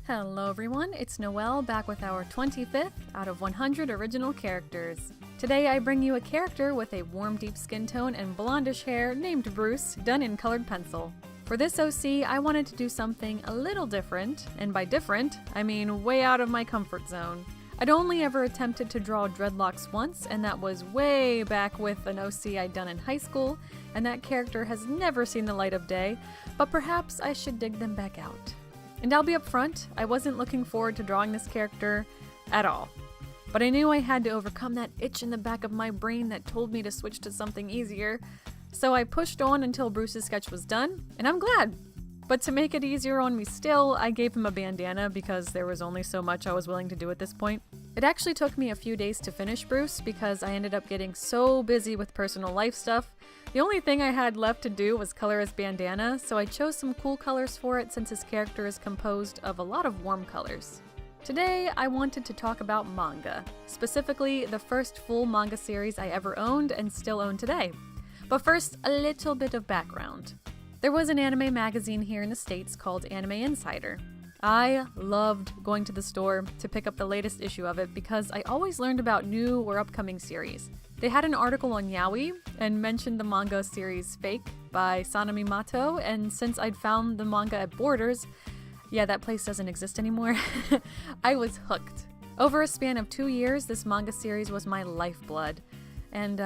Hello everyone, it's Noel back with our 25th out of 100 original characters. Today I bring you a character with a warm deep skin tone and blondish hair named Bruce, done in colored pencil. For this OC, I wanted to do something a little different, and by different, I mean way out of my comfort zone. I'd only ever attempted to draw dreadlocks once, and that was way back with an OC I'd done in high school, and that character has never seen the light of day, but perhaps I should dig them back out. And I'll be upfront, I wasn't looking forward to drawing this character at all. But I knew I had to overcome that itch in the back of my brain that told me to switch to something easier, so I pushed on until Bruce's sketch was done, and I'm glad. But to make it easier on me still, I gave him a bandana because there was only so much I was willing to do at this point. It actually took me a few days to finish Bruce because I ended up getting so busy with personal life stuff. The only thing I had left to do was color his bandana, so I chose some cool colors for it since his character is composed of a lot of warm colors. Today, I wanted to talk about manga, specifically the first full manga series I ever owned and still own today. But first, a little bit of background. There was an anime magazine here in the States called Anime Insider. I loved going to the store to pick up the latest issue of it because I always learned about new or upcoming series. They had an article on yaoi and mentioned the manga series Fake by Sanami Mato, and since I'd found the manga at Borders, yeah, that place doesn't exist anymore, I was hooked. Over a span of 2 years, this manga series was my lifeblood. And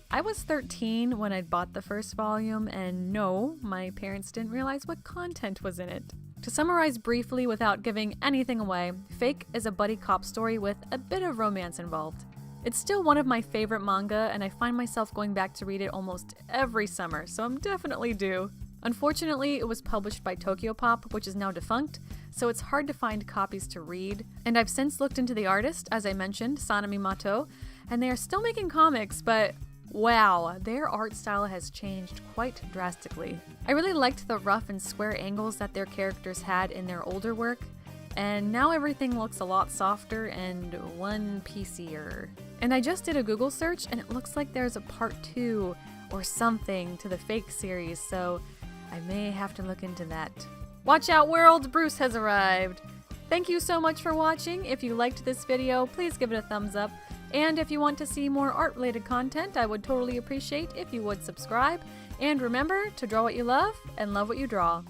I was 13 when I'd bought the first volume, and no, my parents didn't realize what content was in it. To summarize briefly without giving anything away, Fake is a buddy cop story with a bit of romance involved. It's still one of my favorite manga, and I find myself going back to read it almost every summer, so I'm definitely due. Unfortunately, it was published by Tokyopop, which is now defunct, so it's hard to find copies to read. And I've since looked into the artist, as I mentioned, Sanami Mato, and they are still making comics, but wow, their art style has changed quite drastically. I really liked the rough and square angles that their characters had in their older work, and now everything looks a lot softer and one-piecier. And I just did a Google search, and it looks like there's a part 2 or something to the Fake series, so I may have to look into that. Watch out world, Bruce has arrived! Thank you so much for watching. If you liked this video, please give it a thumbs up. And if you want to see more art-related content, I would totally appreciate if you would subscribe. And remember to draw what you love and love what you draw.